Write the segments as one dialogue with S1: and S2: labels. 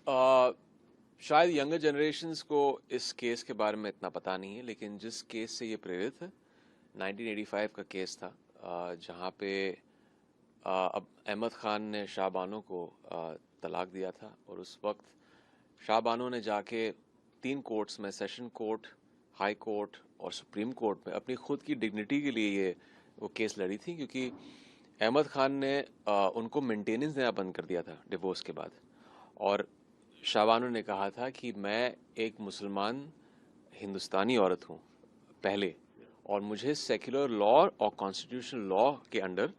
S1: अ, शायद younger generations को इस केस के बारे में इतना पता नहीं है, लेकिन जिस केस से ये प्रेरित है 1985 का केस था, जहाँ पे अब अहमद खान ने शाह बानो को तलाक दिया था। और उस वक्त शाह बानो ने जाके 3 कोर्ट्स में, सेशन कोर्ट, हाई कोर्ट और सुप्रीम कोर्ट में अपनी खुद की डिग्निटी के लिए ये वो केस लड़ी थी, क्योंकि अहमद खान ने उनको मेंटेनेंस देना बंद कर दिया था डिवोर्स के बाद। और शाह बानो ने कहा था कि मैं एक मुसलमान हिंदुस्तानी औरत हूँ पहले, और मुझे सेक्युलर लॉ और कॉन्स्टिट्यूशनल लॉ के अंडर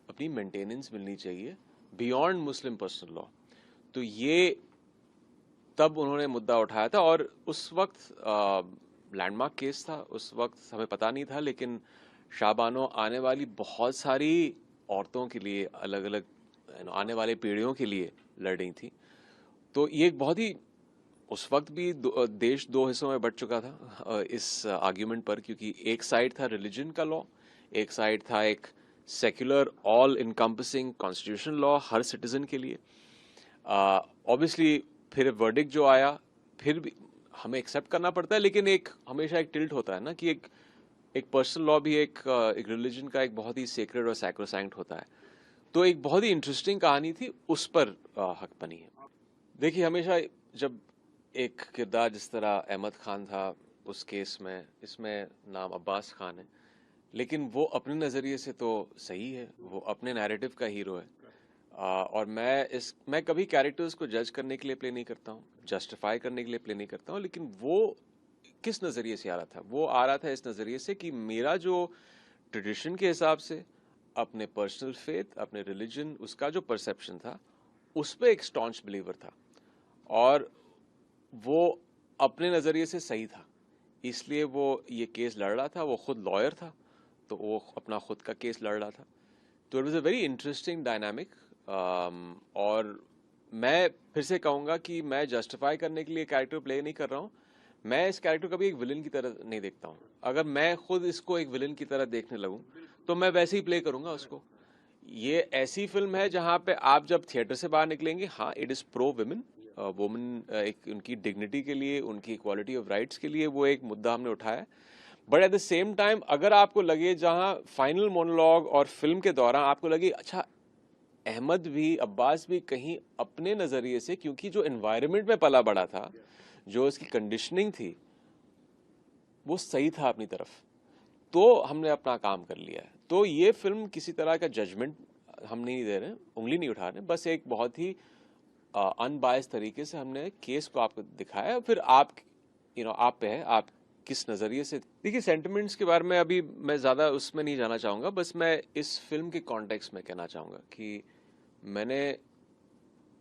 S1: अपनी मेंटेनेंस मिलनी चाहिए बियॉन्ड मुस्लिम पर्सनल लॉ। तो ये तब उन्होंने मुद्दा उठाया था, और उस वक्त लैंडमार्क केस था। उस वक्त हमें पता नहीं था, लेकिन शाह बानो आने वाली बहुत सारी औरतों के लिए, अलग अलग आने वाले पीढ़ियों के लिए लड़ रही थी। तो ये एक बहुत ही, उस वक्त भी देश 2 हिस्सों में बंट चुका था इस आर्ग्यूमेंट पर, क्योंकि एक साइड था रिलीजन का लॉ, एक साइड था एक secular all encompassing constitution law हर सिटीजन के लिए। ऑब्वियसली फिर वर्डिक्ट जो आया, फिर भी हमें एक्सेप्ट करना पड़ता है, लेकिन एक हमेशा एक टिल्ट होता है ना कि एक पर्सनल लॉ भी एक रिलीजन का एक बहुत ही सेक्रेड और सैक्रोसैंक्ट होता है। तो एक बहुत ही इंटरेस्टिंग कहानी थी, उस पर हक बनी है। देखिए, हमेशा जब एक किरदार जिस तरह अहमद खान था उस केस में, इसमें नाम अब्बास खान है, लेकिन वो अपने नज़रिए से तो सही है, वो अपने नैरेटिव का हीरो है। और मैं कभी कैरेक्टर्स को जज करने के लिए प्ले नहीं करता हूँ, जस्टिफाई करने के लिए प्ले नहीं करता हूँ, लेकिन वो किस नज़रिए से आ रहा था, वो आ रहा था इस नज़रिए से कि मेरा जो ट्रेडिशन के हिसाब से, अपने पर्सनल फेथ, अपने रिलीजन, उसका जो परसेप्शन था, उस पर एक स्टॉन्च बिलीवर था। और वो अपने नज़रिए से सही था, इसलिए वो ये केस लड़ रहा था। वो खुद लॉयर था, तो वो अपना खुद का केस लड़ रहा था। तो it was a very interesting dynamic. और मैं फिर से कहूँगा कि मैं जस्टिफाई करने के लिए कैरेक्टर प्ले नहीं कर रहा हूँ। मैं इस कैरेक्टर को भी एक विलन की तरह नहीं देखता हूँ। अगर मैं खुद इसको एक विलन की तरह देखने लगूँ, तो मैं वैसे ही प्ले करूँगा उसको। ये ऐसी फिल्म है जहाँ पे आप जब थिएटर से बाहर निकलेंगे, हाँ, it is pro women, women एक उनकी डिग्निटी के लिए, उनकी इक्वालिटी ऑफ राइट्स के लिए वो एक मुद्दा हमने उठाया है। But at the same time अगर आपको लगे, जहाँ फाइनल मोनोलॉग और फिल्म के दौरान आपको लगे अच्छा, अहमद भी, अब्बास भी कहीं अपने नज़रिए से, क्योंकि जो एनवायरनमेंट में पला बड़ा था, जो उसकी कंडीशनिंग थी, वो सही था अपनी तरफ, तो हमने अपना काम कर लिया है। तो ये फिल्म किसी तरह का जजमेंट हम नहीं दे रहे हैं, उंगली नहीं उठा रहे हैं, बस एक बहुत ही अनबायस तरीके से हमने केस को आपको दिखाया है। फिर आप आप पे है, आप किस नज़रिए से। देखिए, सेंटिमेंट्स के बारे में अभी मैं ज़्यादा उसमें नहीं जाना चाहूँगा, बस मैं इस फिल्म के कॉन्टेक्स्ट में कहना चाहूँगा कि मैंने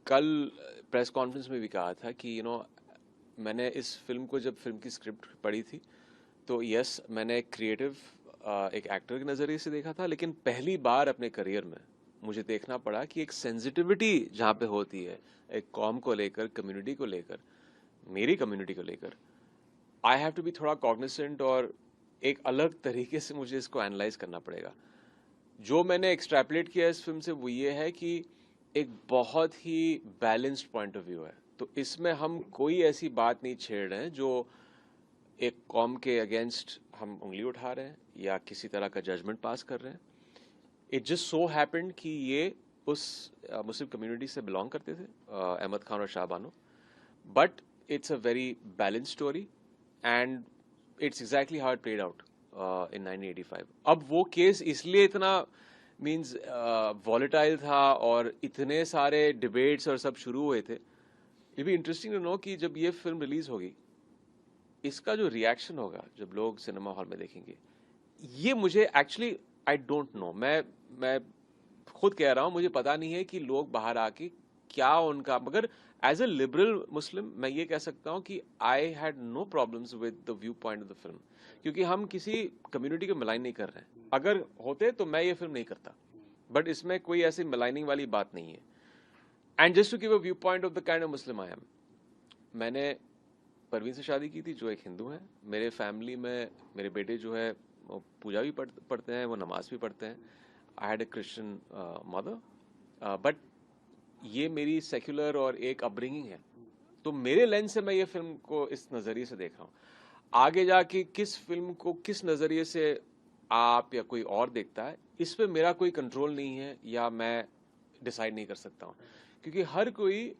S1: कल प्रेस कॉन्फ्रेंस में भी कहा था कि मैंने इस फिल्म को, जब फिल्म की स्क्रिप्ट पढ़ी थी, तो यस, मैंने एक क्रिएटिव, एक एक्टर के नज़रिए से देखा था, लेकिन पहली बार अपने करियर में मुझे देखना पड़ा कि एक सेंसिटिविटी जहाँ पे होती है, एक कॉम को लेकर, कम्युनिटी को लेकर, मेरी कम्युनिटी को लेकर, आई हैव टू बी थोड़ा कॉग्निसेंट, और एक अलग तरीके से मुझे इसको एनालाइज करना पड़ेगा। जो मैंने एक्सट्रैपलेट किया इस फिल्म से वो ये है कि एक बहुत ही बैलेंस्ड पॉइंट ऑफ व्यू है। तो इसमें हम कोई ऐसी बात नहीं छेड़ रहे हैं जो एक कॉम के अगेंस्ट हम उंगली उठा रहे हैं या किसी तरह का जजमेंट पास कर रहे हैं। इट जस्ट सो हैपेंड कि ये उस मुस्लिम कम्युनिटी से बिलोंग करते थे, अहमद खान और Shah Bano. But it's a very balance story, and it's exactly how it played out in 1985। अब वो केस इसलिए इतना मीन्स वॉलेटाइल था, और इतने सारे डिबेट्स और सब शुरू हुए थे। ये भी इंटरेस्टिंग टू नो कि जब ये फिल्म रिलीज होगी, इसका जो रिएक्शन होगा जब लोग सिनेमा हॉल में देखेंगे, ये मुझे एक्चुअली, आई डोंट नो, मैं खुद कह रहा हूँ, मुझे पता नहीं है कि लोग बाहर आके क्या उनका, मगर एज ए लिबरल मुस्लिम मैं ये कह सकता हूँ कि I had no problems with the view point of the film, क्योंकि हम किसी कम्युनिटी को मिलाइन नहीं कर रहे हैं। अगर होते तो मैं ये फिल्म नहीं करता, बट इसमें कोई ऐसी मिलाइनिंग वाली बात नहीं है। And just to give a view point of the kind of Muslim I am, मैंने परवीन से शादी की थी जो एक हिंदू है। मेरे फैमिली में मेरे बेटे जो है वो पूजा भी पढ़ते हैं, वो नमाज भी पढ़ते हैं। I had a Christian mother, but ये मेरी सेक्युलर और एक अपब्रिंगिंग है। तो मेरे लेंस से मैं ये फिल्म को इस नजरिए से देख रहा हूँ। आगे जाके किस फिल्म को किस नजरिए से आप या कोई और देखता है, इस पे मेरा कोई कंट्रोल नहीं है या मैं डिसाइड नहीं कर सकता हूँ, क्योंकि हर कोई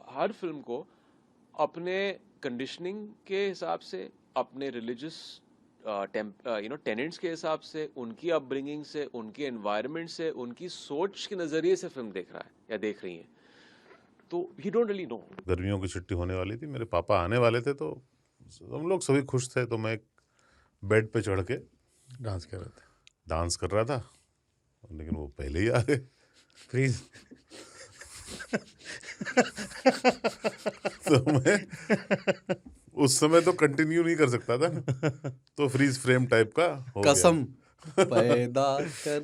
S1: हर फिल्म को अपने कंडीशनिंग के हिसाब से, अपने रिलीजियस टेनेंट्स के हिसाब से, उनकी अपब्रिंगिंग से, उनके एनवायरनमेंट से, उनकी सोच के नजरिए से फिल्म देख रहा है या देख रही है। तो ही डोंट रियली नो।
S2: गर्मियों की छुट्टी होने वाली थी, मेरे पापा आने वाले थे, तो हम लोग सभी खुश थे। तो मैं बेड पे चढ़ के
S3: डांस कर रहे थे,
S2: डांस कर रहा था, लेकिन वो पहले ही आ गए।
S3: फ्रीज।
S2: तो मैं उस समय तो कंटिन्यू नहीं कर सकता था ना, तो फ्रीज फ्रेम टाइप का हो गया।
S3: कसम पैदा कर